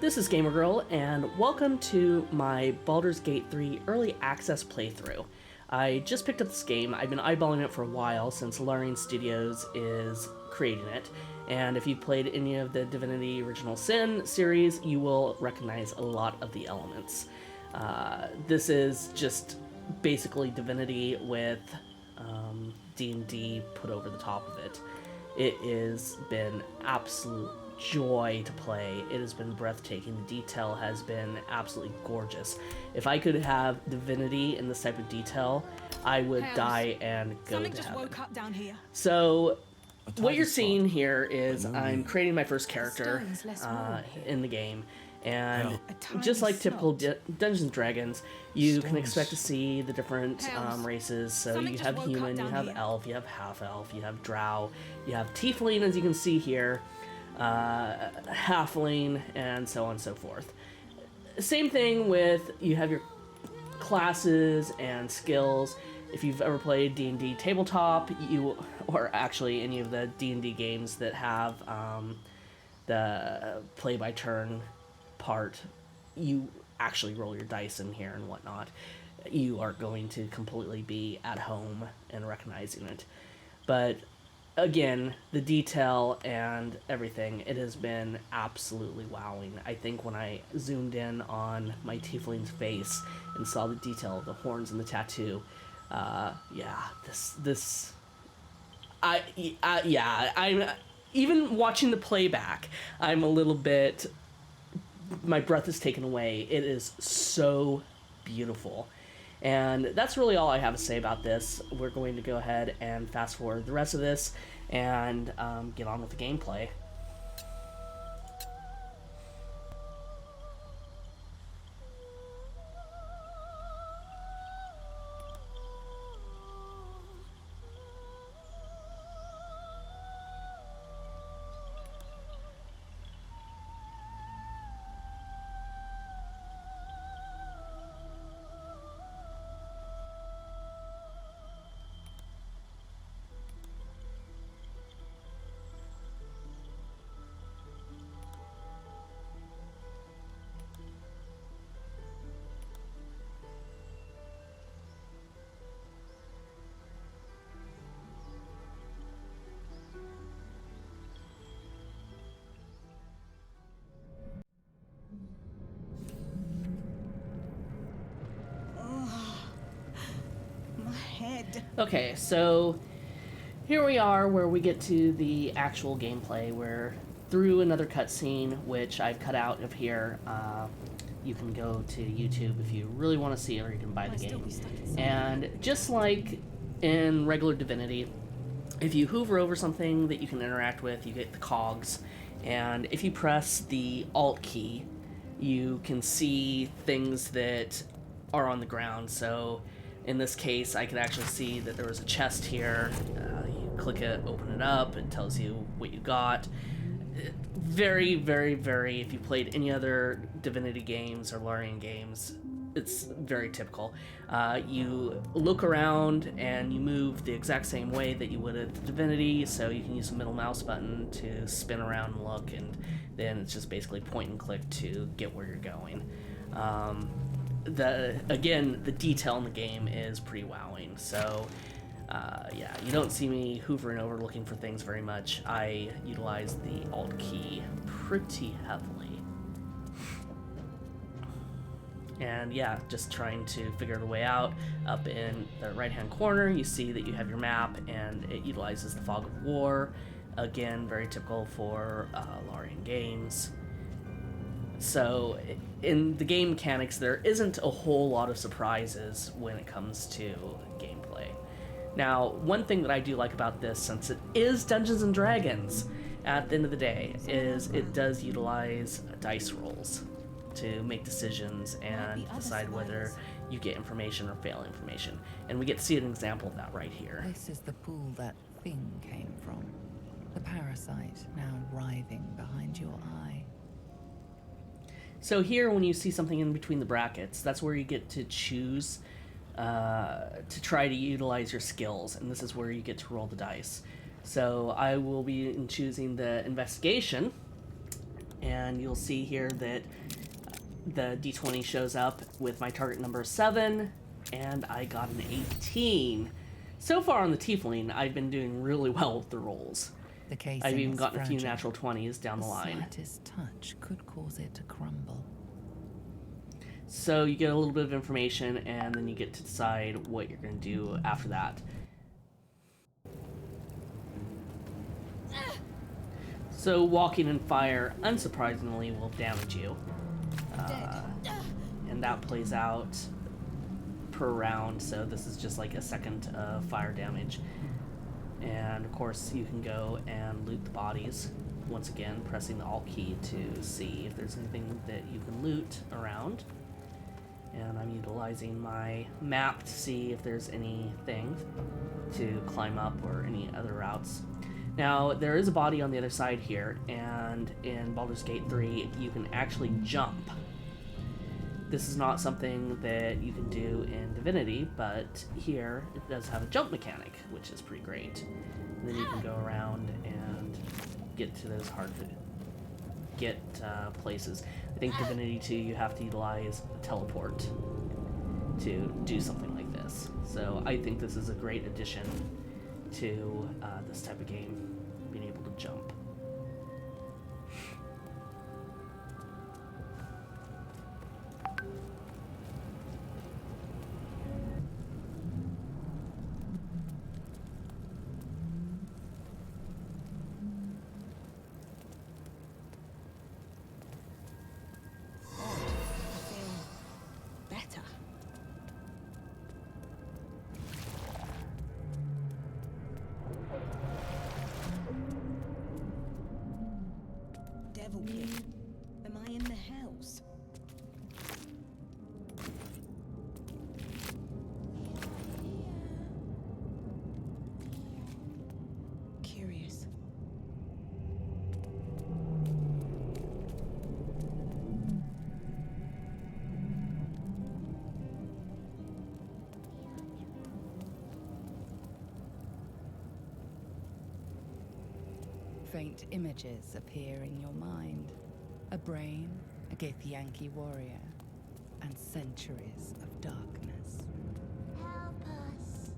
This is Gamer Girl, and welcome to my Baldur's Gate 3 Early Access playthrough. I just picked up this game. I've been eyeballing it for a while since Larian Studios is creating it, and if you've played any of the Divinity Original Sin series, you will recognize a lot of the elements. This is just basically Divinity with D&D put over the top of it. It has been absolute joy to play. It has been breathtaking. The detail has been absolutely gorgeous. If I could have Divinity in this type of detail, I would die and go to heaven. Woke up down here. So what you're seeing here is I'm creating my first character in the game, and just like typical Dungeons & Dragons, you can expect to see the different races. So you have human, you have elf, you have half-elf, you have drow, you have tiefling, as you can see here, halfling, and so on and so forth. Same thing with, you have your classes and skills. If you've ever played D&D tabletop, or actually any of the D&D games that have the play-by-turn part, you actually roll your dice in here and whatnot. You are going to completely be at home and recognizing it. But again, the detail and everything, it has been absolutely wowing. I think when I zoomed in on my tiefling's face and saw the detail of the horns and the tattoo, I'm even watching the playback, I'm a little bit, my breath is taken away. It is so beautiful. And that's really all I have to say about this. We're going to go ahead and fast forward the rest of this and get on with the gameplay. Okay, so here we are where we get to the actual gameplay. We're through another cutscene, which I've cut out of here. You can go to YouTube if you really want to see it, or you can buy the game. And just like in regular Divinity, if you hover over something that you can interact with, you get the cogs. And if you press the Alt key, you can see things that are on the ground. So in this case, I could actually see that there was a chest here. You click it, open it up, it tells you what you got. Very, very, very, if you played any other Divinity games or Larian games, it's very typical. You look around and you move the exact same way that you would at the Divinity, so you can use the middle mouse button to spin around and look, and then it's just basically point and click to get where you're going. The detail in the game is pretty wowing. So you don't see me hoovering over looking for things very much. I utilize the Alt key pretty heavily. And yeah, just trying to figure the way out. Up in the right hand corner, you see that you have your map, and it utilizes the Fog of War. Again, very typical for Larian games. So in the game mechanics, there isn't a whole lot of surprises when it comes to gameplay. Now, one thing that I do like about this, since it is Dungeons & Dragons at the end of the day, is it does utilize dice rolls to make decisions and decide whether you get information or fail information. And we get to see an example of that right here. This is the pool that thing came from. The parasite now writhing behind your eye. So here, when you see something in between the brackets, that's where you get to choose to try to utilize your skills, and this is where you get to roll the dice. So I will be choosing the investigation, and you'll see here that the d20 shows up with my target number 7, and I got an 18. So far on the Tiefling, I've been doing really well with the rolls. The casing I've even is gotten a few fragile. natural 20s down the line. Slightest touch could cause it to crumble. So you get a little bit of information, and then you get to decide what you're going to do after that. So walking in fire, unsurprisingly, will damage you. And that plays out per round, so this is just like a second of fire damage. And of course you can go and loot the bodies, once again pressing the Alt key to see if there's anything that you can loot around. And I'm utilizing my map to see if there's anything to climb up or any other routes. Now, there is a body on the other side here, and in Baldur's Gate 3, you can actually jump. This is not something that you can do in Divinity, but here it does have a jump mechanic, which is pretty great. And then you can go around and get to those hard to get places. I think Divinity 2, you have to utilize a teleport to do something like this. So I think this is a great addition to this type of game, being able to jump. Better. Devil King, am I in the house? Curious. Faint images appear in your mind. A brain, a Githyanki warrior, and centuries of darkness. Help us.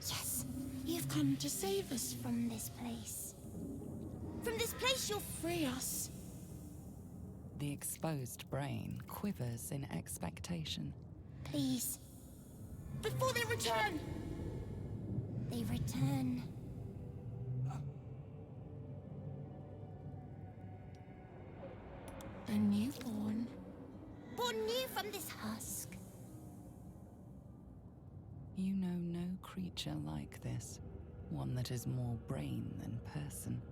Yes, you've come to save us from this place. From this place you'll free us. The exposed brain quivers in expectation. Please. Before they return. They return. A newborn. Born new from this husk. You know no creature like this, one that is more brain than person.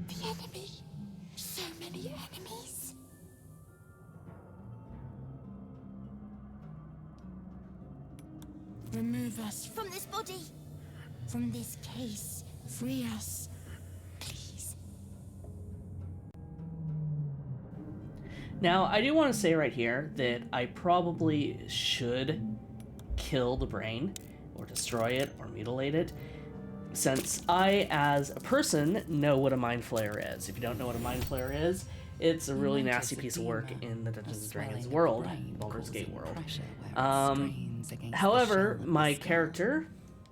The enemy. So many enemies. Remove us from this body. From this case. Free us. Please. Now, I do want to say right here that I probably should kill the brain, or destroy it, or mutilate it, since I, as a person, know what a Mind Flayer is. If you don't know what a Mind Flayer is, it's a really nasty piece of work in the Dungeons and Dragons world, Baldur's Gate world. However, my character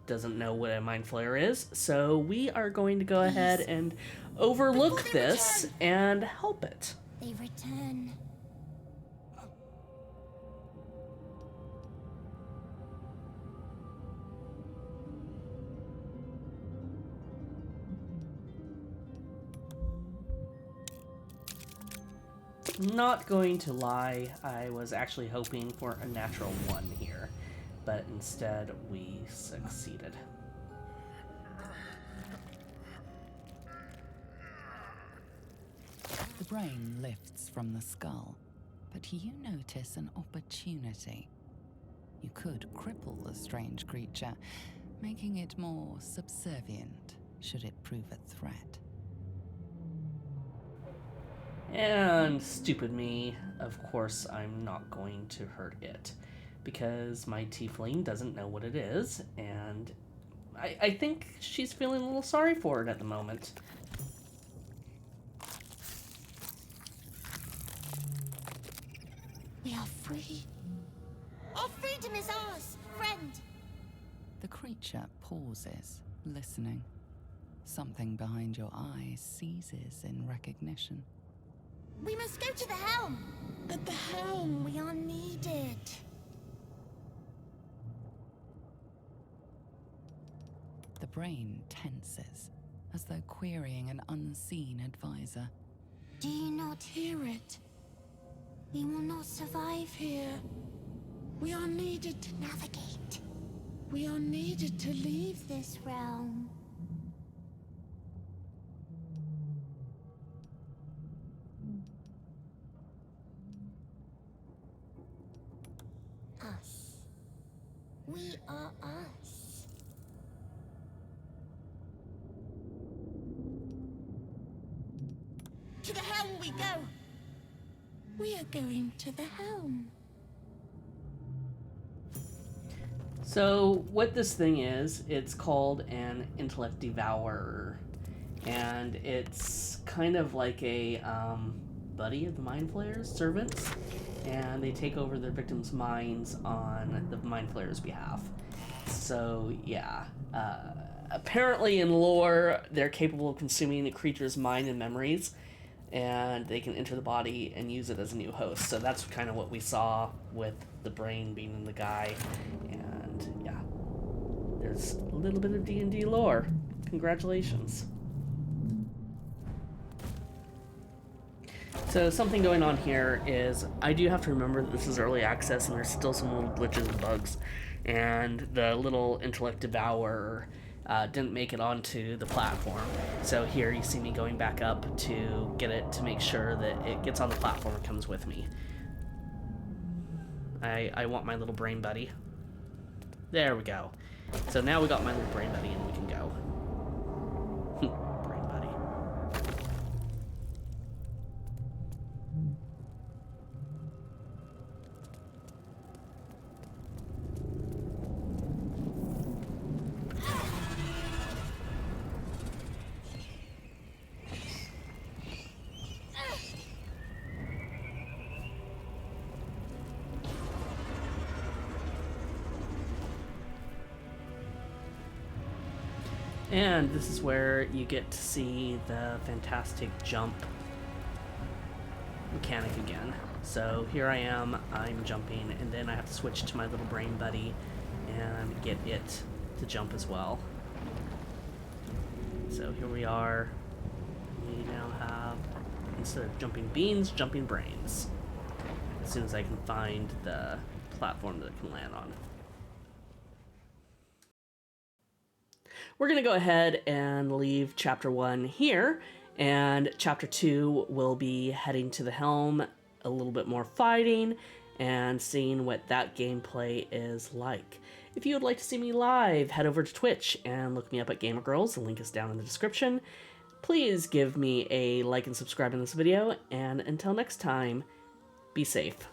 doesn't know what a Mind Flayer is, so we are going to go ahead and overlook this and help it. They return. Not going to lie, I was actually hoping for a natural 1 here, but instead we succeeded. brain lifts from the skull, but you notice an opportunity. You could cripple the strange creature, making it more subservient should it prove a threat. And stupid me, of course I'm not going to hurt it, because my tiefling doesn't know what it is, and I think she's feeling a little sorry for it at the moment. We are free. Our freedom is ours, friend. The creature pauses, listening. Something behind your eyes seizes in recognition. We must go to the helm. At the helm, we are needed. The brain tenses, as though querying an unseen advisor. Do you not hear it? We will not survive here. We are needed to navigate. We are needed to leave this realm. Us. We are us. To the helm we go. We are going to the helm. So what this thing is, it's called an intellect devourer, and it's kind of like a buddy of the mind flayers, servants, and they take over their victims' minds on the mind flayers' behalf. So yeah, apparently in lore, they're capable of consuming a creature's mind and memories, and they can enter the body and use it as a new host. So that's kind of what we saw with the brain being in the guy, and yeah, there's a little bit of D&D lore. Congratulations. So something going on here is I do have to remember that this is early access and there's still some little glitches and bugs, and the little intellect devourer didn't make it onto the platform. So here you see me going back up to get it to make sure that it gets on the platform and comes with me. I want my little brain buddy. There we go. So now we got my little brain buddy and we can go. Brain buddy. And this is where you get to see the fantastic jump mechanic again. So here I am, I'm jumping, and then I have to switch to my little brain buddy and get it to jump as well. So here we are. We now have, instead of jumping beans, jumping brains. As soon as I can find the platform that it can land on. We're going to go ahead and leave Chapter 1 here, and Chapter 2 will be heading to the helm, a little bit more fighting, and seeing what that gameplay is like. If you would like to see me live, head over to Twitch and look me up at Gamer Girls. The link is down in the description. Please give me a like and subscribe in this video, and until next time, be safe.